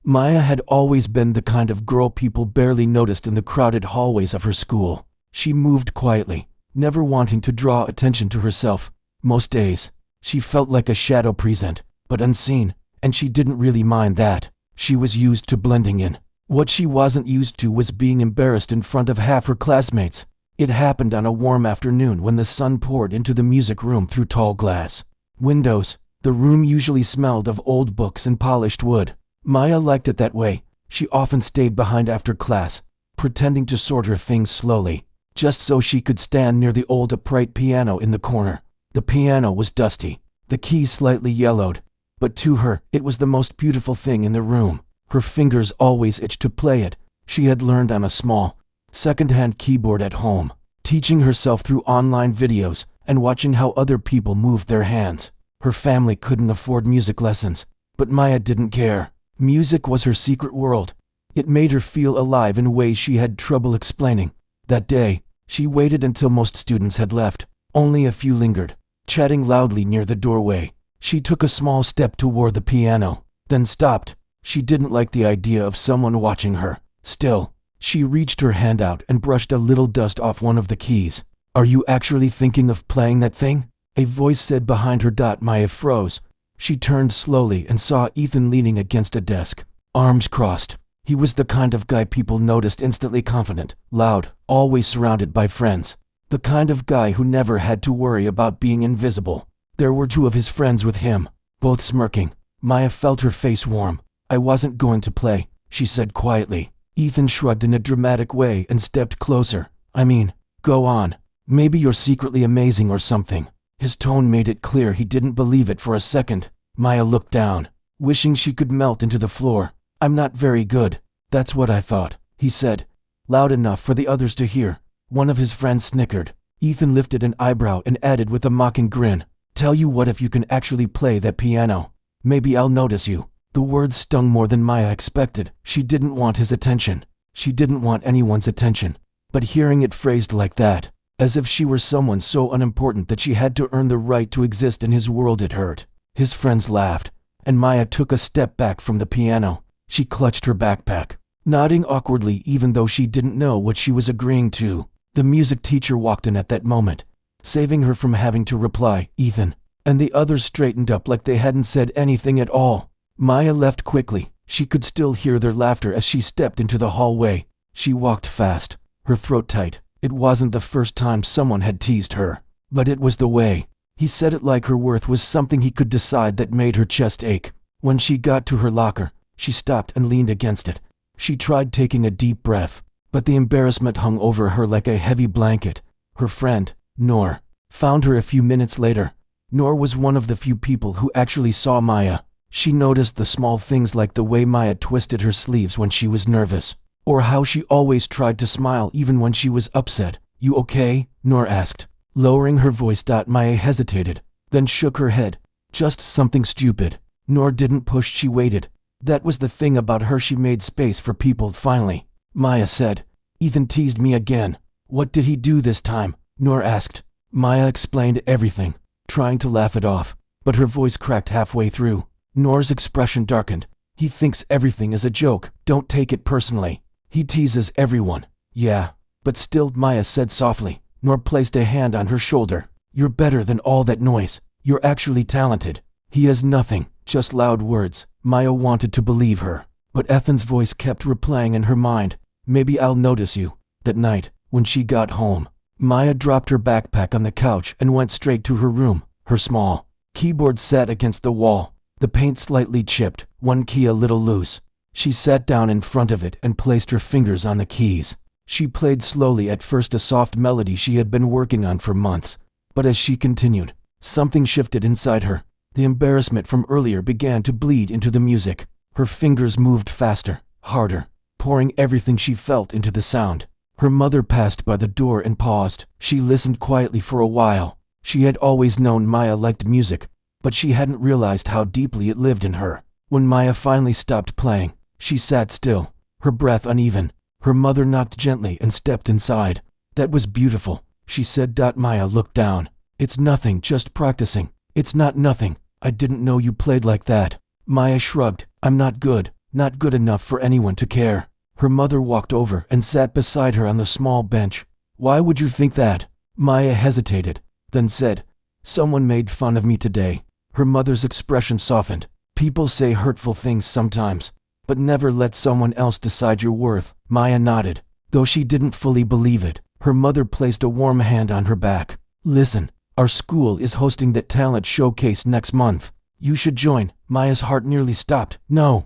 Maya had always been the kind of girl people barely noticed in the crowded hallways of her school. She moved quietly, never wanting to draw attention to herself. Most days, she felt like a shadow present, but unseen, and she didn't really mind that. She was used to blending in. What she wasn't used to was being embarrassed in front of half her classmates. It happened on a warm afternoon when the sun poured into the music room through tall glass windows. The room usually smelled of old books and polished wood. Maya liked it that way. She often stayed behind after class, pretending to sort her things slowly, just so she could stand near the old upright piano in the corner. The piano was dusty, the keys slightly yellowed, but to her, it was the most beautiful thing in the room. Her fingers always itched to play it. She had learned on a small, second-hand keyboard at home, teaching herself through online videos and watching how other people moved their hands. Her family couldn't afford music lessons, but Maya didn't care. Music was her secret world. It made her feel alive in ways she had trouble explaining. That day, she waited until most students had left. Only a few lingered, chatting loudly near the doorway. She took a small step toward the piano, then stopped. She didn't like the idea of someone watching her. Still, she reached her hand out and brushed a little dust off one of the keys. "Are you actually thinking of playing that thing?" a voice said behind her. Maya froze. She turned slowly and saw Ethan leaning against a desk, arms crossed. He was the kind of guy people noticed instantly: confident, loud, always surrounded by friends. The kind of guy who never had to worry about being invisible. There were two of his friends with him, both smirking. Maya felt her face warm. "I wasn't going to play," she said quietly. Ethan shrugged in a dramatic way and stepped closer. "I mean, go on. Maybe you're secretly amazing or something." His tone made it clear he didn't believe it for a second. Maya looked down, wishing she could melt into the floor. "I'm not very good. That's what I thought," he said, loud enough for the others to hear. One of his friends snickered. Ethan lifted an eyebrow and added with a mocking grin, "Tell you what, if you can actually play that piano, maybe I'll notice you." The words stung more than Maya expected. She didn't want his attention. She didn't want anyone's attention. But hearing it phrased like that, as if she were someone so unimportant that she had to earn the right to exist in his world, it hurt. His friends laughed, and Maya took a step back from the piano. She clutched her backpack, nodding awkwardly even though she didn't know what she was agreeing to. The music teacher walked in at that moment, saving her from having to reply, "Ethan," and the others straightened up like they hadn't said anything at all. Maya left quickly. She could still hear their laughter as she stepped into the hallway. She walked fast, her throat tight. It wasn't the first time someone had teased her, but it was the way he said it, like her worth was something he could decide, that made her chest ache. When she got to her locker, she stopped and leaned against it. She tried taking a deep breath, but the embarrassment hung over her like a heavy blanket. Her friend, Noor, found her a few minutes later. Noor was one of the few people who actually saw Maya. She noticed the small things, like the way Maya twisted her sleeves when she was nervous, or how she always tried to smile even when she was upset. "You okay?" Noor asked, lowering her voice. Maya hesitated, then shook her head. "Just something stupid." Noor didn't push, she waited. That was the thing about her, she made space for people. Finally, Maya said, "Ethan teased me again." "What did he do this time?" Noor asked. Maya explained everything, trying to laugh it off, but her voice cracked halfway through. Noor's expression darkened. "He thinks everything is a joke. Don't take it personally. He teases everyone." "Yeah, but still," Maya said softly. Noor placed a hand on her shoulder. "You're better than all that noise. You're actually talented." "He has nothing, just loud words." Maya wanted to believe her, but Ethan's voice kept replaying in her mind. "Maybe I'll notice you." That night, when she got home, Maya dropped her backpack on the couch and went straight to her room. Her small keyboard sat against the wall, the paint slightly chipped, one key a little loose. She sat down in front of it and placed her fingers on the keys. She played slowly, at first a soft melody she had been working on for months, but as she continued, something shifted inside her. The embarrassment from earlier began to bleed into the music. Her fingers moved faster, harder, pouring everything she felt into the sound. Her mother passed by the door and paused. She listened quietly for a while. She had always known Maya liked music, but she hadn't realized how deeply it lived in her. When Maya finally stopped playing, she sat still, her breath uneven. Her mother knocked gently and stepped inside. "That was beautiful," she said. Maya looked down. "It's nothing, just practicing." "It's not nothing. I didn't know you played like that." Maya shrugged. "I'm not good." not good enough for anyone to care. Her mother walked over and sat beside her on the small bench. Why would you think that? Maya hesitated, then said, someone made fun of me today. Her mother's expression softened. People say hurtful things sometimes, but never let someone else decide your worth. Maya nodded, though she didn't fully believe it. Her mother placed a warm hand on her back. Listen, our school is hosting that talent showcase next month. You should join. Maya's heart nearly stopped.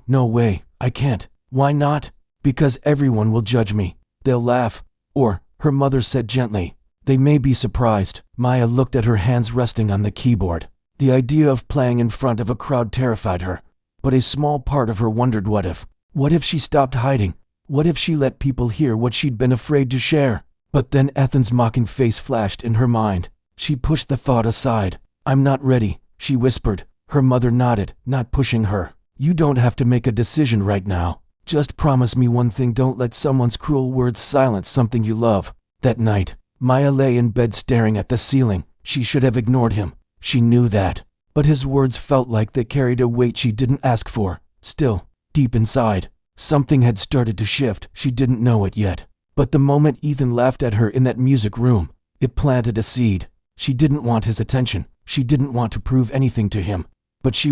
No way, I can't. Why not? Because everyone will judge me. They'll laugh. Or, her mother said gently, they may be surprised. Maya looked at her hands resting on the keyboard. The idea of playing in front of a crowd terrified her, but a small part of her wondered what if. What if she stopped hiding? What if she let people hear what she'd been afraid to share? But then Ethan's mocking face flashed in her mind. She pushed the thought aside. I'm not ready, she whispered. Her mother nodded, not pushing her. You don't have to make a decision right now. Just promise me one thing, don't let someone's cruel words silence something you love. That night, Maya lay in bed staring at the ceiling. She should have ignored him. She knew that. But his words felt like they carried a weight she didn't ask for. Still, deep inside, something had started to shift. She didn't know it yet. But the moment Ethan laughed at her in that music room, it planted a seed. She didn't want his attention. She didn't want to prove anything to him. But she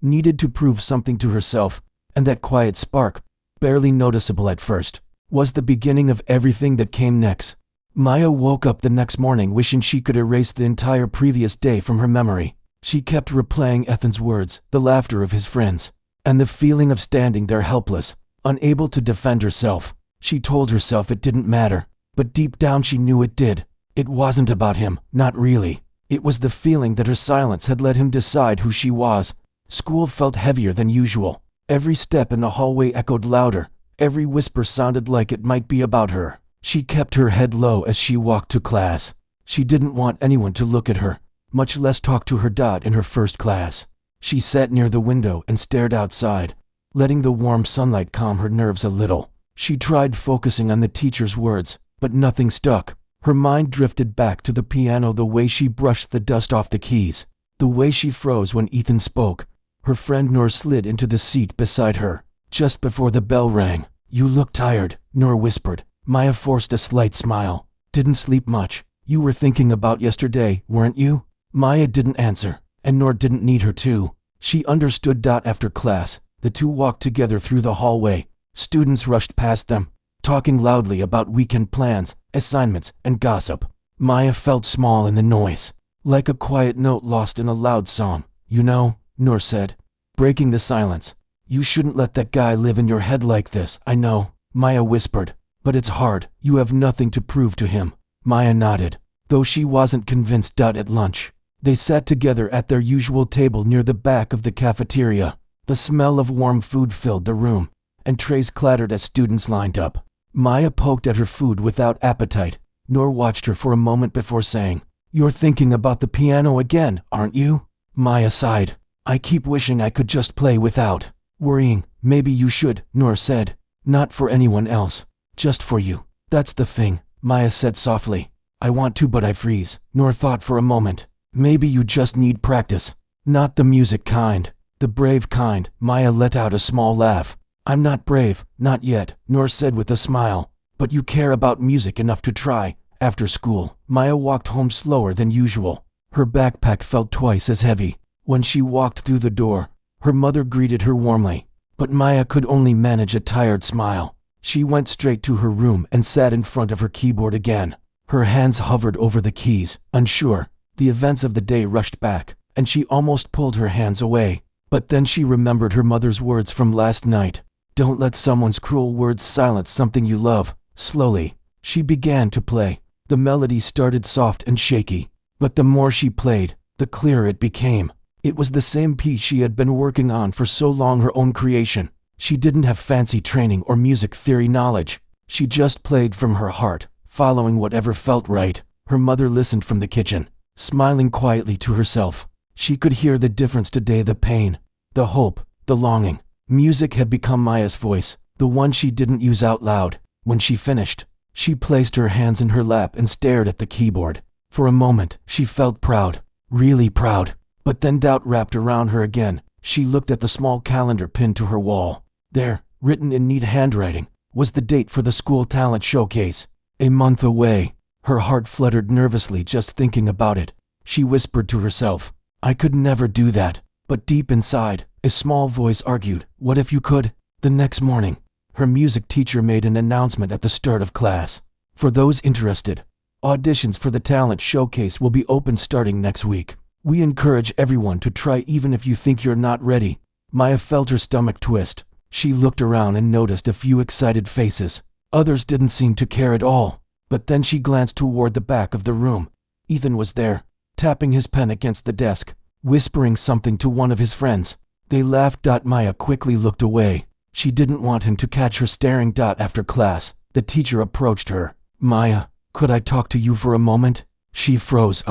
needed to prove something to herself. And that quiet spark, barely noticeable at first, was the beginning of everything that came next. Maya woke up the next morning wishing she could erase the entire previous day from her memory. She kept replaying Ethan's words, the laughter of his friends, and the feeling of standing there helpless, unable to defend herself. She told herself it didn't matter, but deep down she knew it did. It wasn't about him, not really. It was the feeling that her silence had let him decide who she was. School felt heavier than usual. Every step in the hallway echoed louder. Every whisper sounded like it might be about her. She kept her head low as she walked to class. She didn't want anyone to look at her, much less talk to her in her first class. She sat near the window and stared outside, letting the warm sunlight calm her nerves a little. She tried focusing on the teacher's words, but nothing stuck. Her mind drifted back to the piano, the way she brushed the dust off the keys, the way she froze when Ethan spoke. Her friend Noor slid into the seat beside her, just before the bell rang. You look tired, Noor whispered. Maya forced a slight smile. Didn't sleep much. You were thinking about yesterday, weren't you? Maya didn't answer, and Noor didn't need her to. She understood. After class, the two walked together through the hallway. Students rushed past them, talking loudly about weekend plans, assignments, and gossip. Maya felt small in the noise, like a quiet note lost in a loud song. You know, Noor said, breaking the silence, you shouldn't let that guy live in your head like this. I know, Maya whispered, but it's hard. You have nothing to prove to him. Maya nodded, though she wasn't convinced. At lunch, they sat together at their usual table near the back of the cafeteria. The smell of warm food filled the room, and trays clattered as students lined up. Maya poked at her food without appetite. Noor watched her for a moment before saying, You're thinking about the piano again, aren't you? Maya sighed. I keep wishing I could just play without worrying. Maybe you should, Noor said. Not for anyone else, just for you. That's the thing, Maya said softly. I want to, but I freeze. Noor thought for a moment. Maybe you just need practice. Not the music kind, the brave kind. Maya let out a small laugh. I'm not brave, not yet, Noor said with a smile. But you care about music enough to try. After school, Maya walked home slower than usual. Her backpack felt twice as heavy. When she walked through the door, her mother greeted her warmly. But Maya could only manage a tired smile. She went straight to her room and sat in front of her keyboard again. Her hands hovered over the keys, unsure. The events of the day rushed back, and she almost pulled her hands away. But then she remembered her mother's words from last night. Don't let someone's cruel words silence something you love. Slowly, she began to play. The melody started soft and shaky, but the more she played, the clearer it became. It was the same piece she had been working on for so long, her own creation. She didn't have fancy training or music theory knowledge. She just played from her heart, following whatever felt right. Her mother listened from the kitchen, smiling quietly to herself. She could hear the difference today, the pain, the hope, the longing. Music had become Maya's voice, the one she didn't use out loud. When she finished, she placed her hands in her lap and stared at the keyboard. For a moment, she felt proud, really proud. But then doubt wrapped around her again. She looked at the small calendar pinned to her wall. There, written in neat handwriting, was the date for the school talent showcase. A month away. Her heart fluttered nervously just thinking about it. She whispered to herself, I could never do that. But deep inside, a small voice argued, what if you could? The next morning, her music teacher made an announcement at the start of class. For those interested, auditions for the talent showcase will be open starting next week. We encourage everyone to try even if you think you're not ready. Maya felt her stomach twist. She looked around and noticed a few excited faces. Others didn't seem to care at all. But then she glanced toward the back of the room. Ethan was there, tapping his pen against the desk, whispering something to one of his friends. They laughed. Maya quickly looked away. She didn't want him to catch her staring. After class, the teacher approached her. Maya, could I talk to you for a moment? She froze.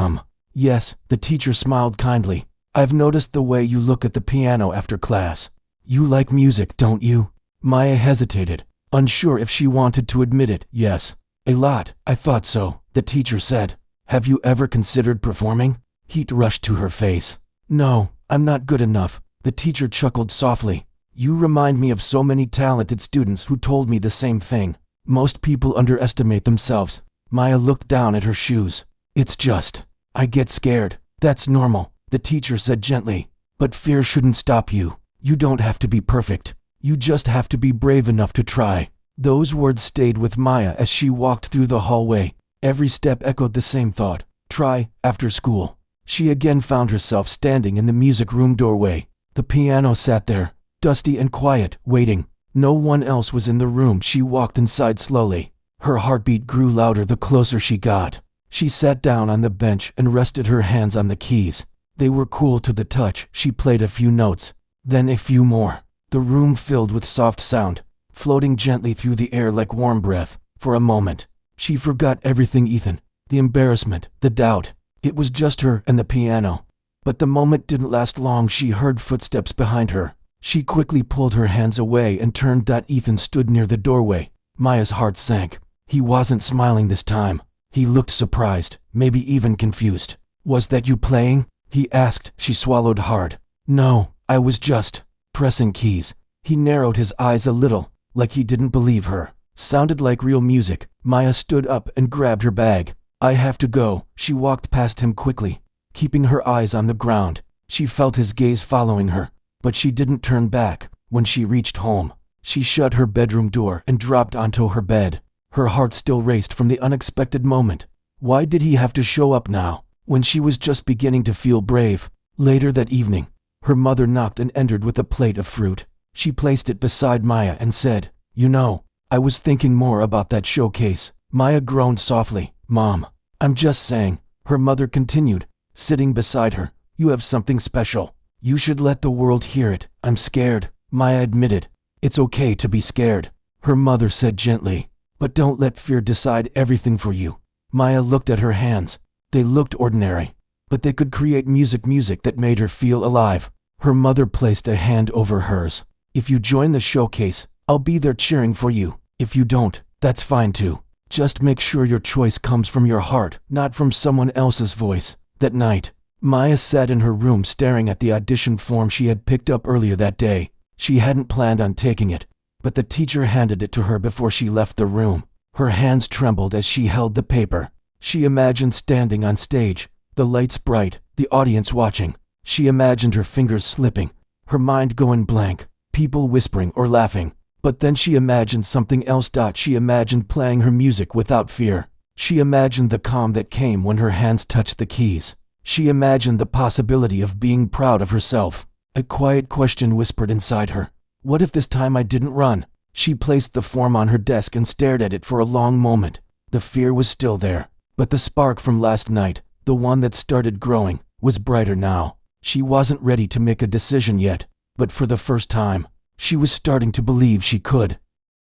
Yes, the teacher smiled kindly. I've noticed the way you look at the piano after class. You like music, don't you? Maya hesitated, unsure if she wanted to admit it. Yes. A lot. I thought so, the teacher said. Have you ever considered performing? Heat rushed to her face. No, I'm not good enough. The teacher chuckled softly. You remind me of so many talented students who told me the same thing. Most people underestimate themselves. Maya looked down at her shoes. It's just, I get scared. That's normal, the teacher said gently. But fear shouldn't stop you. You don't have to be perfect. You just have to be brave enough to try. Those words stayed with Maya as she walked through the hallway. Every step echoed the same thought. Try, after school. She again found herself standing in the music room doorway. The piano sat there, dusty and quiet, waiting. No one else was in the room. She walked inside slowly. Her heartbeat grew louder the closer she got. She sat down on the bench and rested her hands on the keys. They were cool to the touch. She played a few notes, then a few more. The room filled with soft sound, floating gently through the air like warm breath. For a moment, she forgot everything. Ethan, the embarrassment, the doubt. It was just her and the piano. But the moment didn't last long. She heard footsteps behind her. She quickly pulled her hands away and turned. Ethan stood near the doorway. Maya's heart sank. He wasn't smiling this time. He looked surprised, maybe even confused. Was that you playing? He asked. She swallowed hard. No, I was just pressing keys. He narrowed his eyes a little, like he didn't believe her. Sounded like real music. Maya stood up and grabbed her bag. I have to go. She walked past him quickly, keeping her eyes on the ground. She felt his gaze following her, but she didn't turn back. When she reached home, she shut her bedroom door and dropped onto her bed. Her heart still raced from the unexpected moment. Why did he have to show up now, when she was just beginning to feel brave? Later that evening, her mother knocked and entered with a plate of fruit. She placed it beside Maya and said, You know, I was thinking more about that showcase. Maya groaned softly. Mom, I'm just saying, her mother continued, sitting beside her. You have something special. You should let the world hear it. I'm scared, Maya admitted. It's okay to be scared, her mother said gently. But don't let fear decide everything for you. Maya looked at her hands. They looked ordinary, but they could create music that made her feel alive. Her mother placed a hand over hers. If you join the showcase, I'll be there cheering for you. If you don't, that's fine too. Just make sure your choice comes from your heart, not from someone else's voice. That night, Maya sat in her room staring at the audition form she had picked up earlier that day. She hadn't planned on taking it, but the teacher handed it to her before she left the room. Her hands trembled as she held the paper. She imagined standing on stage, the lights bright, the audience watching. She imagined her fingers slipping, her mind going blank, people whispering or laughing. But then she imagined something else. She imagined playing her music without fear. She imagined the calm that came when her hands touched the keys. She imagined the possibility of being proud of herself. A quiet question whispered inside her. What if this time I didn't run? She placed the form on her desk and stared at it for a long moment. The fear was still there, but the spark from last night, the one that started growing, was brighter now. She wasn't ready to make a decision yet, but for the first time, she was starting to believe she could.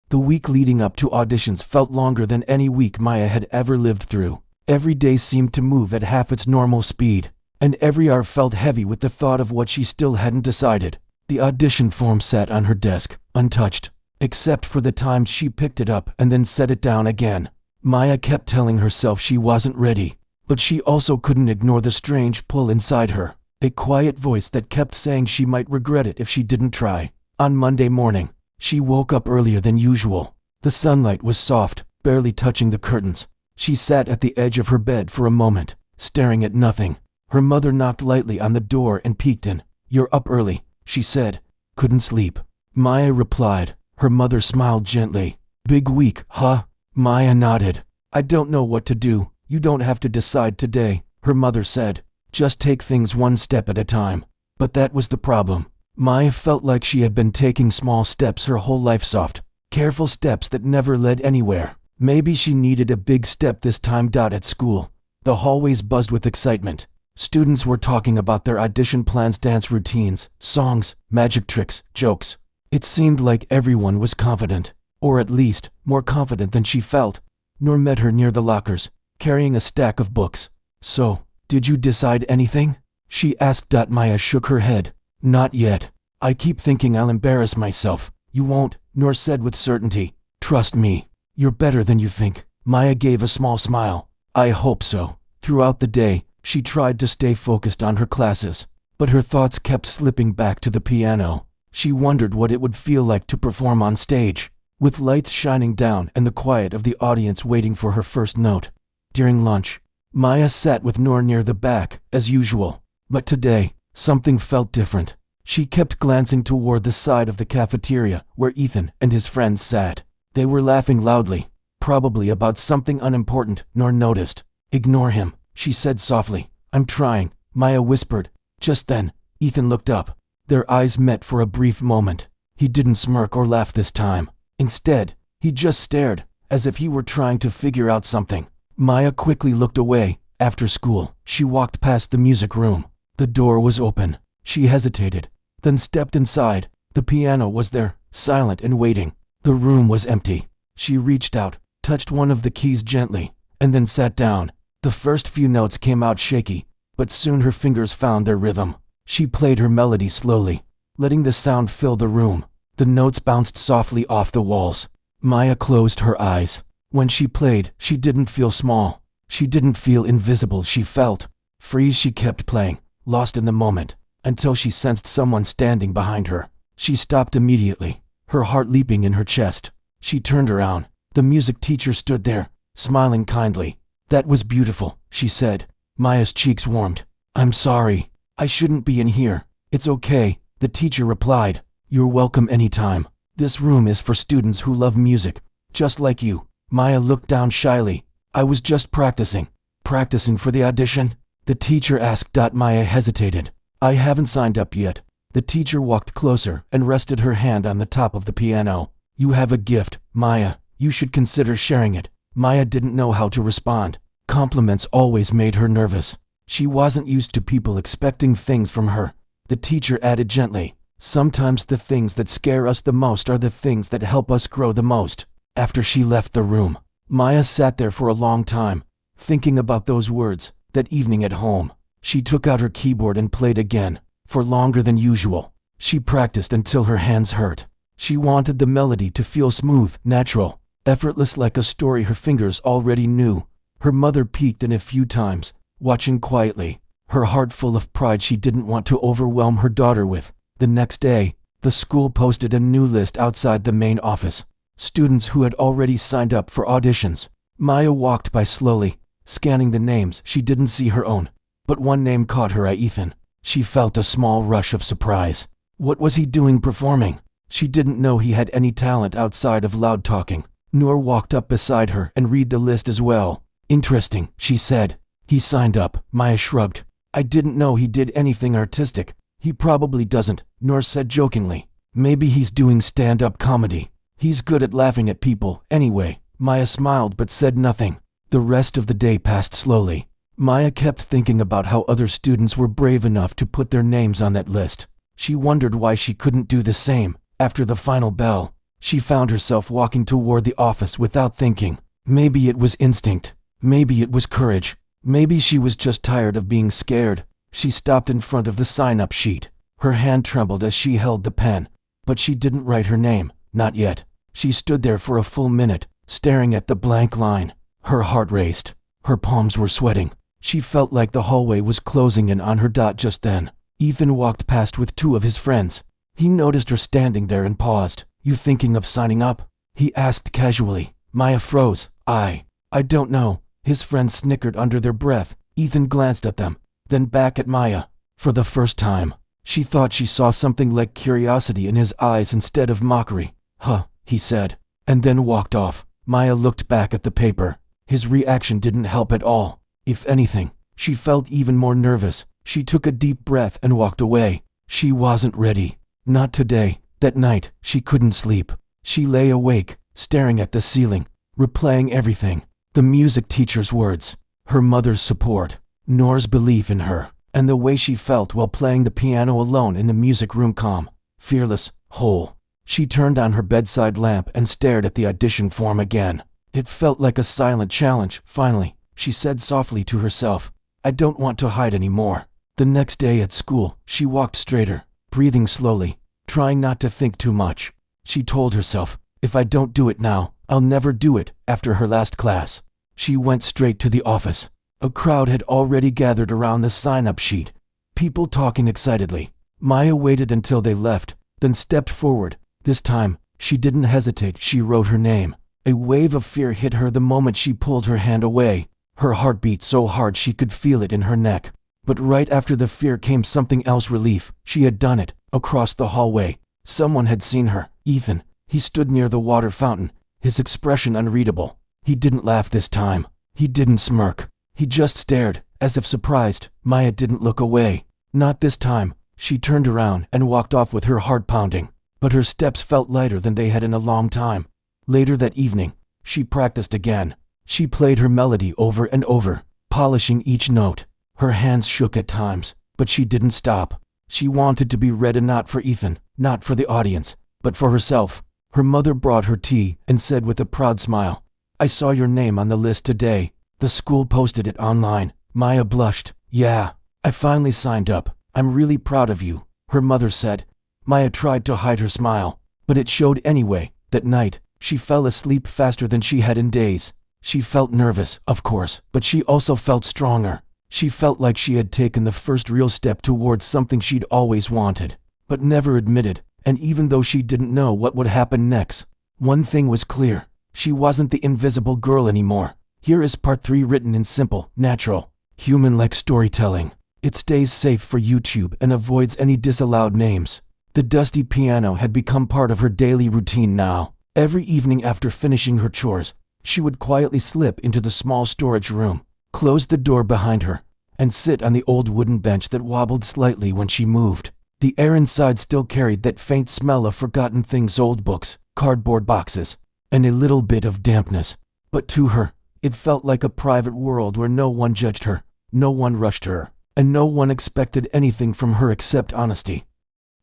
The week leading up to auditions felt longer than any week Maya had ever lived through. Every day seemed to move at half its normal speed, and every hour felt heavy with the thought of what she still hadn't decided. The audition form sat on her desk, untouched, except for the times she picked it up and then set it down again. Maya kept telling herself she wasn't ready, but she also couldn't ignore the strange pull inside her, a quiet voice that kept saying she might regret it if she didn't try. On Monday morning, She woke up earlier than usual. The sunlight was soft, barely touching the curtains. She sat at the edge of her bed for a moment, staring at nothing. Her mother knocked lightly on the door and peeked in. "You're up early," she said. "Couldn't sleep." Maya replied. Her mother smiled gently. "Big week, huh?" Maya nodded. "I don't know what to do. You don't have to decide today," her mother said. "Just take things one step at a time." But that was the problem. Maya felt like she had been taking small steps her whole life, soft, careful steps that never led anywhere. Maybe she needed a big step this time. At school, the hallways buzzed with excitement. Students were talking about their audition plans, dance routines, songs, magic tricks, jokes. It seemed like everyone was confident, or at least more confident than she felt. Noor met her near the lockers, carrying a stack of books. "So, did you decide anything?" she asked. Maya shook her head. "Not yet. I keep thinking I'll embarrass myself." "You won't," Noor said with certainty. "Trust me. You're better than you think." Maya gave a small smile. "I hope so." Throughout the day, she tried to stay focused on her classes, but her thoughts kept slipping back to the piano. She wondered what it would feel like to perform on stage, with lights shining down and the quiet of the audience waiting for her first note. During lunch, Maya sat with Noor near the back, as usual. But today, something felt different. She kept glancing toward the side of the cafeteria where Ethan and his friends sat. They were laughing loudly, probably about something unimportant. Noor noticed. "Ignore him," she said softly. "I'm trying," Maya whispered. Just then, Ethan looked up. Their eyes met for a brief moment. He didn't smirk or laugh this time. Instead, he just stared, as if he were trying to figure out something. Maya quickly looked away. After school, she walked past the music room. The door was open. She hesitated, then stepped inside. The piano was there, silent and waiting. The room was empty. She reached out, touched one of the keys gently, and then sat down. The first few notes came out shaky, but soon her fingers found their rhythm. She played her melody slowly, letting the sound fill the room. The notes bounced softly off the walls. Maya closed her eyes. When she played, she didn't feel small. She didn't feel invisible. She felt free. She kept playing, lost in the moment, until she sensed someone standing behind her. She stopped immediately, her heart leaping in her chest. She turned around. The music teacher stood there, smiling kindly. "That was beautiful," she said. Maya's cheeks warmed. "I'm sorry. I shouldn't be in here." "It's okay," the teacher replied. "You're welcome anytime. This room is for students who love music, just like you." Maya looked down shyly. "I was just practicing." "Practicing for the audition?" the teacher asked. Maya hesitated. "I haven't signed up yet." The teacher walked closer and rested her hand on the top of the piano. "You have a gift, Maya. You should consider sharing it." Maya didn't know how to respond. Compliments always made her nervous. She wasn't used to people expecting things from her. The teacher added gently, "Sometimes the things that scare us the most are the things that help us grow the most." After she left the room, Maya sat there for a long time, thinking about those words. That evening at home, she took out her keyboard and played again, for longer than usual. She practiced until her hands hurt. She wanted the melody to feel smooth, natural, effortless, like a story her fingers already knew. Her mother peeked in a few times, watching quietly, her heart full of pride she didn't want to overwhelm her daughter with. The next day, the school posted a new list outside the main office. Students who had already signed up for auditions. Maya walked by slowly, scanning the names. She didn't see her own, but one name caught her eye: Ethan. She felt a small rush of surprise. What was he doing performing? She didn't know he had any talent outside of loud talking. Noor walked up beside her and read the list as well. "Interesting," she said. "He signed up." Maya shrugged. "I didn't know he did anything artistic." "He probably doesn't," Noor said jokingly. "Maybe he's doing stand-up comedy. He's good at laughing at people, anyway." Maya smiled but said nothing. The rest of the day passed slowly. Maya kept thinking about how other students were brave enough to put their names on that list. She wondered why she couldn't do the same. After the final bell, she found herself walking toward the office without thinking. Maybe it was instinct. Maybe it was courage. Maybe she was just tired of being scared. She stopped in front of the sign-up sheet. Her hand trembled as she held the pen, but she didn't write her name, not yet. She stood there for a full minute, staring at the blank line. Her heart raced. Her palms were sweating. She felt like the hallway was closing in on her. Just then, Ethan walked past with two of his friends. He noticed her standing there and paused. "You thinking of signing up?" he asked casually. Maya froze. I don't know." His friends snickered under their breath. Ethan glanced at them, then back at Maya. For the first time, she thought she saw something like curiosity in his eyes instead of mockery. "Huh," he said, and then walked off. Maya looked back at the paper. His reaction didn't help at all. If anything, she felt even more nervous. She took a deep breath and walked away. She wasn't ready. Not today. That night, she couldn't sleep. She lay awake, staring at the ceiling, replaying everything. The music teacher's words, her mother's support, Noor's belief in her, and the way she felt while playing the piano alone in the music room, calm, fearless, whole. She turned on her bedside lamp and stared at the audition form again. It felt like a silent challenge. Finally, she said softly to herself, "I don't want to hide anymore." The next day at school, she walked straighter, breathing slowly, trying not to think too much. She told herself, "If I don't do it now, I'll never do it." After her last class, she went straight to the office. A crowd had already gathered around the sign-up sheet, people talking excitedly. Maya waited until they left, then stepped forward. This time, she didn't hesitate. She wrote her name. A wave of fear hit her the moment she pulled her hand away. Her heart beat so hard she could feel it in her neck. But right after the fear came something else, relief. She had done it. Across the hallway, someone had seen her. Ethan. He stood near the water fountain, his expression unreadable. He didn't laugh this time. He didn't smirk. He just stared, as if surprised. Maya didn't look away. Not this time. She turned around and walked off with her heart pounding. But her steps felt lighter than they had in a long time. Later that evening, she practiced again. She played her melody over and over, polishing each note. Her hands shook at times, but she didn't stop. She wanted to be ready, not for Ethan, not for the audience, but for herself. Her mother brought her tea and said with a proud smile, "I saw your name on the list today. The school posted it online." Maya blushed. "Yeah, I finally signed up. I'm really proud of you," her mother said. Maya tried to hide her smile, but it showed anyway. That night, she fell asleep faster than she had in days. She felt nervous, of course, but she also felt stronger. She felt like she had taken the first real step towards something she'd always wanted, but never admitted. And even though she didn't know what would happen next, one thing was clear. She wasn't the invisible girl anymore. Here is part 3, written in simple, natural, human-like storytelling. It stays safe for YouTube and avoids any disallowed names. The dusty piano had become part of her daily routine now. Every evening after finishing her chores, she would quietly slip into the small storage room, close the door behind her, and sit on the old wooden bench that wobbled slightly when she moved. The air inside still carried that faint smell of forgotten things, old books, cardboard boxes, and a little bit of dampness. But to her, it felt like a private world where no one judged her, no one rushed her, and no one expected anything from her except honesty.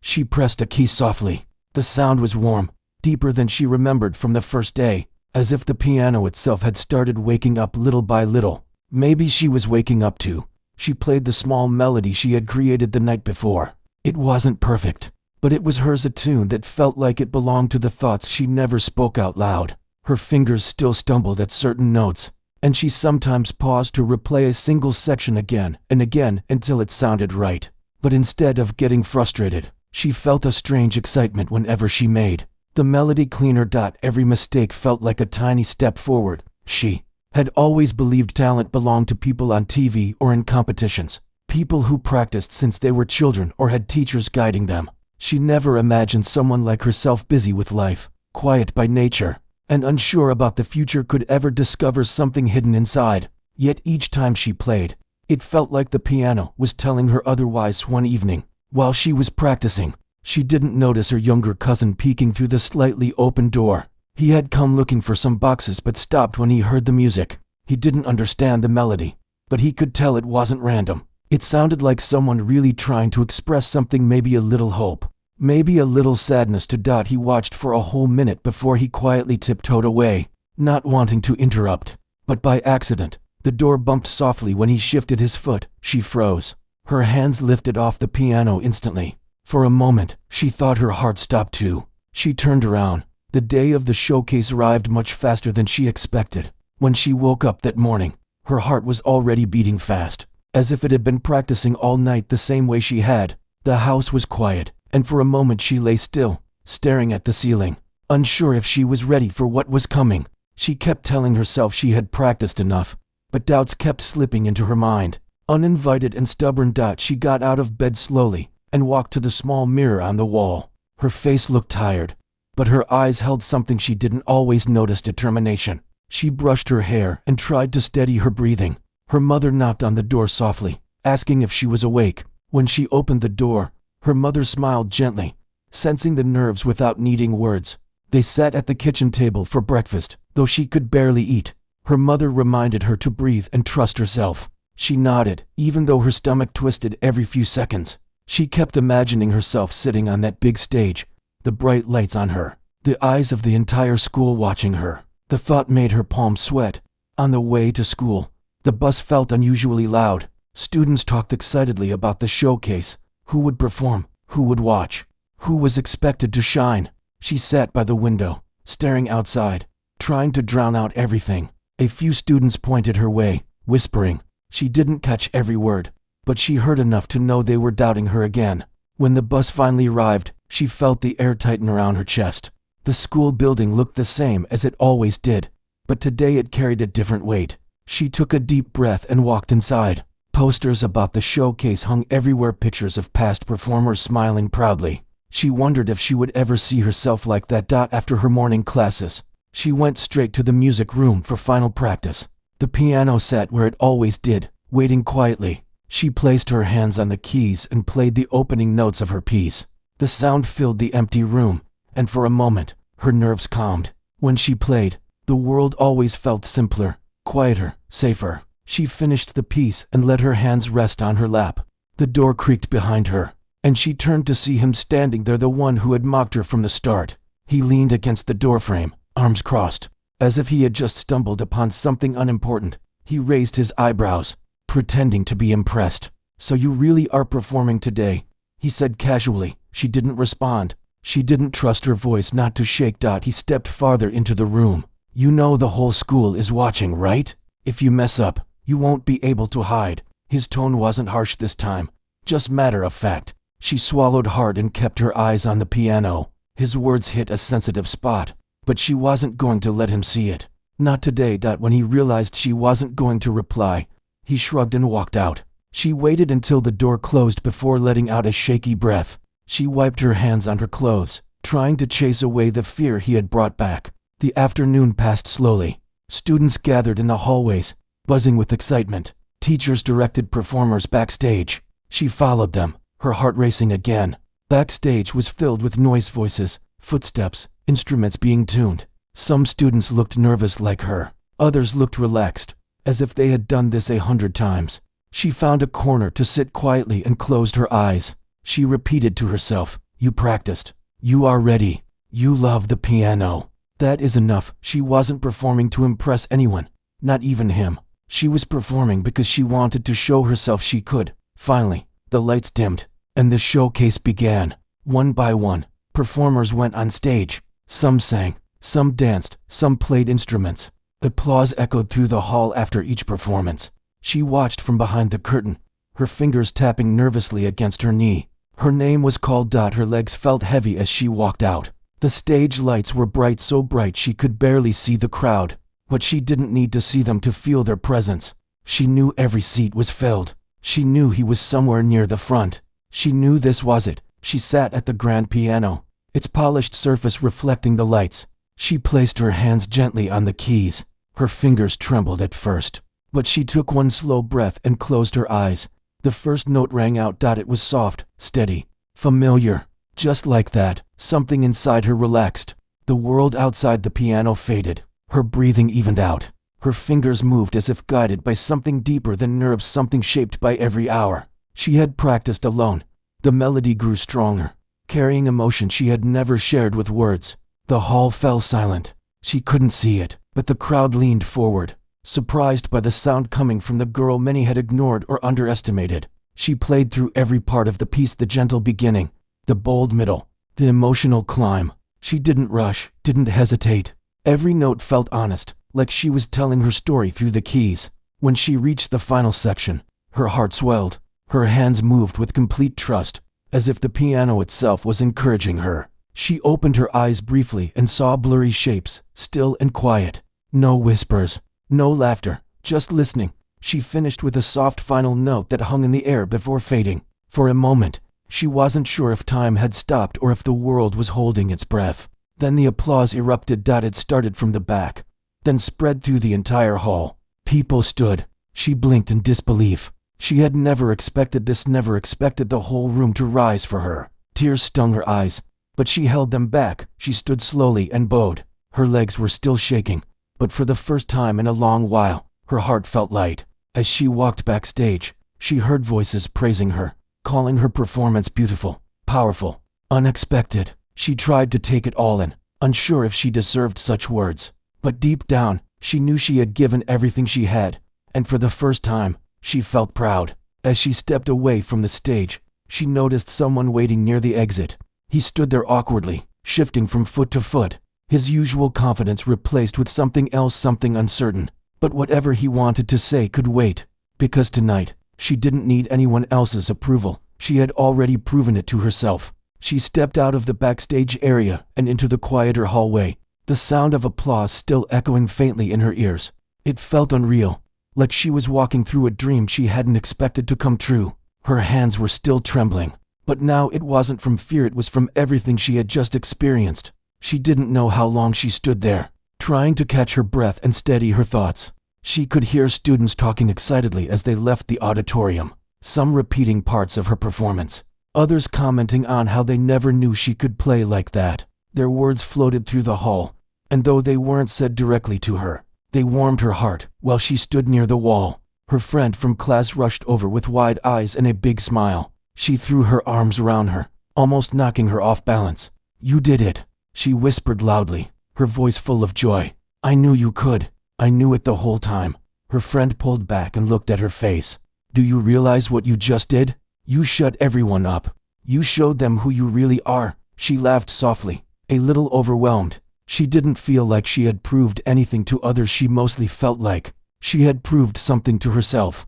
She pressed a key softly. The sound was warm, deeper than she remembered from the first day, as if the piano itself had started waking up little by little. Maybe she was waking up too. She played the small melody she had created the night before. It wasn't perfect, but it was hers, a tune that felt like it belonged to the thoughts she never spoke out loud. Her fingers still stumbled at certain notes, and she sometimes paused to replay a single section again and again until it sounded right. But instead of getting frustrated, she felt a strange excitement whenever she made the melody cleaner. Every mistake felt like a tiny step forward. She had always believed talent belonged to people on TV or in competitions, people who practiced since they were children or had teachers guiding them. She never imagined someone like herself, busy with life, quiet by nature, and unsure about the future, could ever discover something hidden inside. Yet each time she played, it felt like the piano was telling her otherwise. One evening, while she was practicing, she didn't notice her younger cousin peeking through the slightly open door. He had come looking for some boxes but stopped when he heard the music. He didn't understand the melody, but he could tell it wasn't random. It sounded like someone really trying to express something, maybe a little hope, maybe a little sadness to. He watched for a whole minute before he quietly tiptoed away, not wanting to interrupt. But by accident, the door bumped softly when he shifted his foot. She froze. Her hands lifted off the piano instantly. For a moment, she thought her heart stopped too. She turned around. The day of the showcase arrived much faster than she expected. When she woke up that morning, her heart was already beating fast, as if it had been practicing all night the same way she had. The house was quiet, and for a moment she lay still, staring at the ceiling. unsure if she was ready for what was coming. She kept telling herself she had practiced enough, but doubts kept slipping into her mind. Uninvited and stubborn, she got out of bed slowly and walked to the small mirror on the wall. Her face looked tired, but her eyes held something she didn't always notice: determination. She brushed her hair and tried to steady her breathing. Her mother knocked on the door softly, asking if she was awake. When she opened the door, her mother smiled gently, sensing the nerves without needing words. They sat at the kitchen table for breakfast, though she could barely eat. Her mother reminded her to breathe and trust herself. She nodded, even though her stomach twisted every few seconds. She kept imagining herself sitting on that big stage, the bright lights on her, the eyes of the entire school watching her. The thought made her palms sweat. On the way to school, the bus felt unusually loud. Students talked excitedly about the showcase. Who would perform? Who would watch? Who was expected to shine? She sat by the window, staring outside, trying to drown out everything. A few students pointed her way, whispering. She didn't catch every word, but she heard enough to know they were doubting her again. When the bus finally arrived, she felt the air tighten around her chest. The school building looked the same as it always did, but today it carried a different weight. She took a deep breath and walked inside. Posters about the showcase hung everywhere, pictures of past performers smiling proudly. She wondered if she would ever see herself like that. After her morning classes, she went straight to the music room for final practice. The piano sat where it always did, waiting quietly. She placed her hands on the keys and played the opening notes of her piece. The sound filled the empty room, and for a moment, her nerves calmed. When she played, the world always felt simpler, quieter, safer. She finished the piece and let her hands rest on her lap. The door creaked behind her, and she turned to see him standing there, the one who had mocked her from the start. He leaned against the doorframe, arms crossed, as if he had just stumbled upon something unimportant. He raised his eyebrows, pretending to be impressed. "So you really are performing today?" he said casually. She didn't respond. She didn't trust her voice not to shake. He stepped farther into the room. "You know the whole school is watching, right? If you mess up, you won't be able to hide." His tone wasn't harsh this time, just matter of fact. She swallowed hard and kept her eyes on the piano. His words hit a sensitive spot, but she wasn't going to let him see it. Not today. When he realized she wasn't going to reply, he shrugged and walked out. She waited until the door closed before letting out a shaky breath. She wiped her hands on her clothes, trying to chase away the fear he had brought back. The afternoon passed slowly. Students gathered in the hallways, buzzing with excitement. Teachers directed performers backstage. She followed them, her heart racing again. Backstage was filled with noise, voices, footsteps, instruments being tuned. Some students looked nervous like her. Others looked relaxed, as if they had done this 100 times. She found a corner to sit quietly and closed her eyes. She repeated to herself, "You practiced. You are ready. You love the piano." That is enough. She wasn't performing to impress anyone, not even him. She was performing because she wanted to show herself she could. Finally, the lights dimmed, and the showcase began. One by one, performers went on stage. Some sang, some danced, some played instruments. Applause echoed through the hall after each performance. She watched from behind the curtain, her fingers tapping nervously against her knee. Her name was called. Her legs felt heavy as she walked out. The stage lights were bright, so bright she could barely see the crowd, but she didn't need to see them to feel their presence. She knew every seat was filled. She knew he was somewhere near the front. She knew this was it. She sat at the grand piano, its polished surface reflecting the lights. She placed her hands gently on the keys. Her fingers trembled at first, but she took one slow breath and closed her eyes. The first note rang out. It was soft, steady, familiar. Just like that, something inside her relaxed. The world outside the piano faded. Her breathing evened out. Her fingers moved as if guided by something deeper than nerves, something shaped by every hour. She had practiced alone. The melody grew stronger, carrying emotion she had never shared with words. The hall fell silent. She couldn't see it, but the crowd leaned forward, surprised by the sound coming from the girl many had ignored or underestimated. She played through every part of the piece, the gentle beginning, the bold middle, the emotional climb. She didn't rush, didn't hesitate. Every note felt honest, like she was telling her story through the keys. When she reached the final section, her heart swelled. Her hands moved with complete trust, as if the piano itself was encouraging her. She opened her eyes briefly and saw blurry shapes, still and quiet. No whispers, no laughter, just listening. She finished with a soft final note that hung in the air before fading. For a moment, she wasn't sure if time had stopped or if the world was holding its breath. Then the applause erupted. It started from the back, then spread through the entire hall. People stood. She blinked in disbelief. She had never expected this, never expected the whole room to rise for her. Tears stung her eyes, but she held them back. She stood slowly and bowed. Her legs were still shaking, but for the first time in a long while, her heart felt light. As she walked backstage, she heard voices praising her, calling her performance beautiful, powerful, unexpected. She tried to take it all in, unsure if she deserved such words. But deep down, she knew she had given everything she had, and for the first time, she felt proud. As she stepped away from the stage, she noticed someone waiting near the exit. He stood there awkwardly, shifting from foot to foot, his usual confidence replaced with something else, something uncertain. But whatever he wanted to say could wait, because tonight, she didn't need anyone else's approval. She had already proven it to herself. She stepped out of the backstage area and into the quieter hallway, the sound of applause still echoing faintly in her ears. It felt unreal, like she was walking through a dream she hadn't expected to come true. Her hands were still trembling, but now it wasn't from fear, it was from everything she had just experienced. She didn't know how long she stood there, trying to catch her breath and steady her thoughts. She could hear students talking excitedly as they left the auditorium, some repeating parts of her performance, others commenting on how they never knew she could play like that. Their words floated through the hall, and though they weren't said directly to her, they warmed her heart. While she stood near the wall, her friend from class rushed over with wide eyes and a big smile. She threw her arms around her, almost knocking her off balance. "You did it," she whispered loudly, her voice full of joy. "I knew you could. I knew it the whole time." Her friend pulled back and looked at her face. "Do you realize what you just did? You shut everyone up. You showed them who you really are." She laughed softly, a little overwhelmed. She didn't feel like she had proved anything to others. She mostly felt like she had proved something to herself.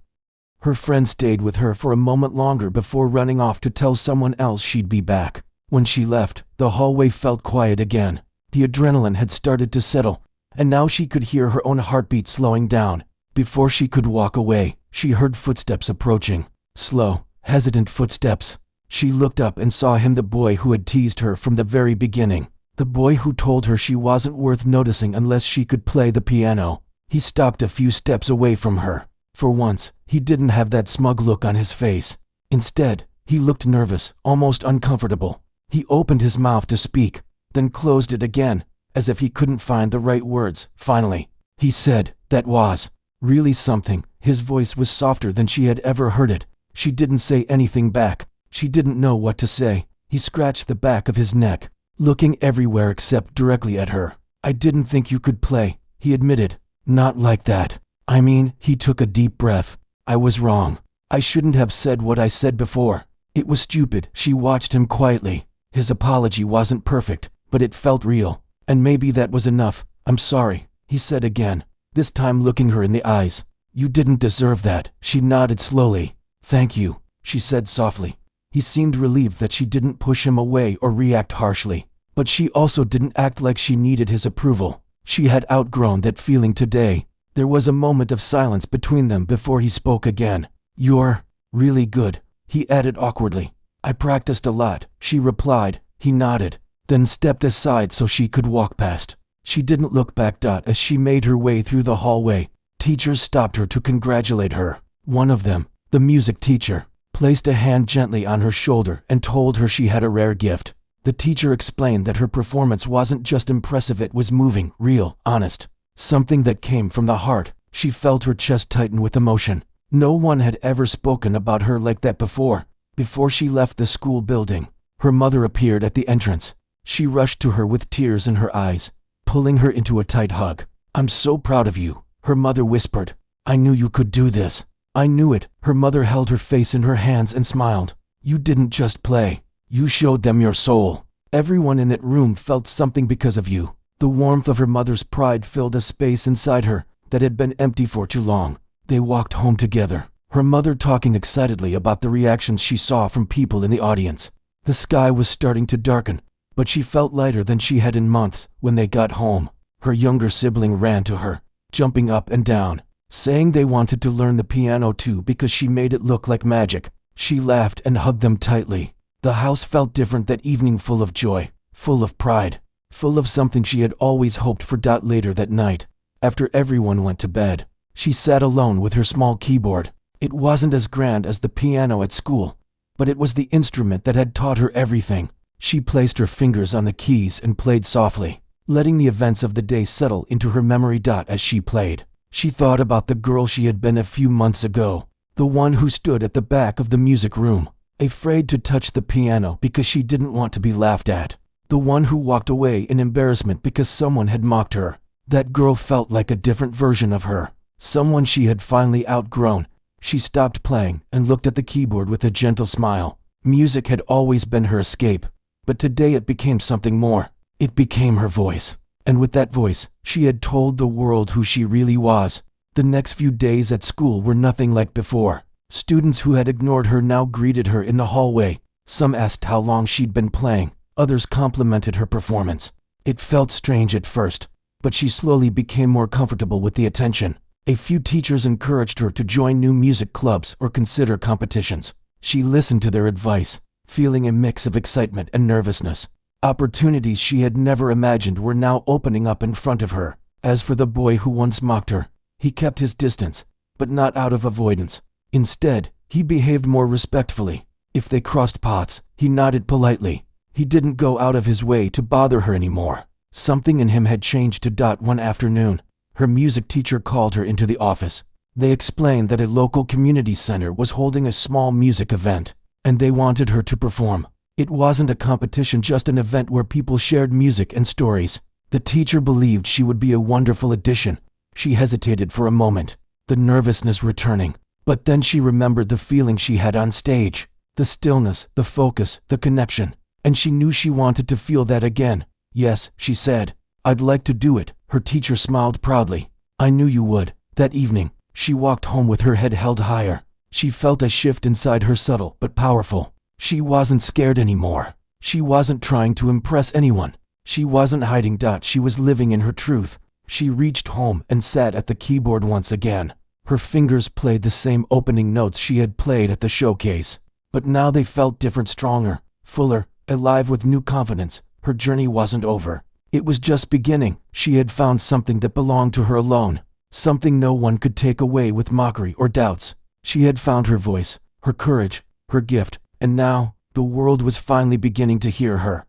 Her friend stayed with her for a moment longer before running off to tell someone else she'd be back. When she left, the hallway felt quiet again. The adrenaline had started to settle, and now she could hear her own heartbeat slowing down. Before she could walk away, she heard footsteps approaching. Slow, hesitant footsteps. She looked up and saw him, the boy who had teased her from the very beginning. The boy who told her she wasn't worth noticing unless she could play the piano. He stopped a few steps away from her. For once, he didn't have that smug look on his face. Instead, he looked nervous, almost uncomfortable. He opened his mouth to speak, then closed it again, as if he couldn't find the right words. Finally, he said, "That was really something." His voice was softer than she had ever heard it. She didn't say anything back. She didn't know what to say. He scratched the back of his neck, looking everywhere except directly at her. "I didn't think you could play," he admitted. "Not like that. I mean," he took a deep breath. "I was wrong. I shouldn't have said what I said before. It was stupid." She watched him quietly. His apology wasn't perfect, but it felt real. "And maybe that was enough. I'm sorry," he said again, this time looking her in the eyes. "You didn't deserve that." She nodded slowly. "Thank you," she said softly. He seemed relieved that she didn't push him away or react harshly, but she also didn't act like she needed his approval. She had outgrown that feeling today. There was a moment of silence between them before he spoke again. "You're really good," he added awkwardly. "I practiced a lot," she replied. He nodded, then stepped aside so she could walk past. She didn't look back. As she made her way through the hallway, teachers stopped her to congratulate her. One of them, the music teacher, placed a hand gently on her shoulder and told her she had a rare gift. The teacher explained that her performance wasn't just impressive, it was moving, real, honest. Something that came from the heart. She felt her chest tighten with emotion. No one had ever spoken about her like that before. Before she left the school building, her mother appeared at the entrance. She rushed to her with tears in her eyes, pulling her into a tight hug. "I'm so proud of you," her mother whispered. "I knew you could do this. I knew it." Her mother held her face in her hands and smiled. "You didn't just play. You showed them your soul. Everyone in that room felt something because of you." The warmth of her mother's pride filled a space inside her that had been empty for too long. They walked home together, her mother talking excitedly about the reactions she saw from people in the audience. The sky was starting to darken, but she felt lighter than she had in months. When they got home, her younger sibling ran to her, jumping up and down, saying they wanted to learn the piano too because she made it look like magic. She laughed and hugged them tightly. The house felt different that evening, full of joy, full of pride, full of something she had always hoped for. Later that night, after everyone went to bed, she sat alone with her small keyboard. It wasn't as grand as the piano at school, but it was the instrument that had taught her everything. She placed her fingers on the keys and played softly, letting the events of the day settle into her memory. As she played, she thought about the girl she had been a few months ago, the one who stood at the back of the music room, afraid to touch the piano because she didn't want to be laughed at, the one who walked away in embarrassment because someone had mocked her. That girl felt like a different version of her, someone she had finally outgrown. She stopped playing and looked at the keyboard with a gentle smile. Music had always been her escape, but today it became something more. It became her voice. And with that voice, she had told the world who she really was. The next few days at school were nothing like before. Students who had ignored her now greeted her in the hallway. Some asked how long she'd been playing. Others complimented her performance. It felt strange at first, but she slowly became more comfortable with the attention. A few teachers encouraged her to join new music clubs or consider competitions. She listened to their advice, feeling a mix of excitement and nervousness. Opportunities she had never imagined were now opening up in front of her. As for the boy who once mocked her, he kept his distance, but not out of avoidance. Instead, he behaved more respectfully. If they crossed paths, he nodded politely. He didn't go out of his way to bother her anymore. Something in him had changed. One afternoon, her music teacher called her into the office. They explained that a local community center was holding a small music event, and they wanted her to perform. It wasn't a competition, just an event where people shared music and stories. The teacher believed she would be a wonderful addition. She hesitated for a moment, the nervousness returning. But then she remembered the feeling she had on stage, the stillness, the focus, the connection, and she knew she wanted to feel that again. Yes, she said, I'd like to do it. Her teacher smiled proudly. I knew you would. That evening, she walked home with her head held higher. She felt a shift inside her, subtle but powerful. She wasn't scared anymore. She wasn't trying to impress anyone. She wasn't hiding. She was living in her truth. She reached home and sat at the keyboard once again. Her fingers played the same opening notes she had played at the showcase, but now they felt different, stronger, fuller, alive with new confidence. Her journey wasn't over. It was just beginning. She had found something that belonged to her alone, something no one could take away with mockery or doubts. She had found her voice, her courage, her gift, and now, the world was finally beginning to hear her.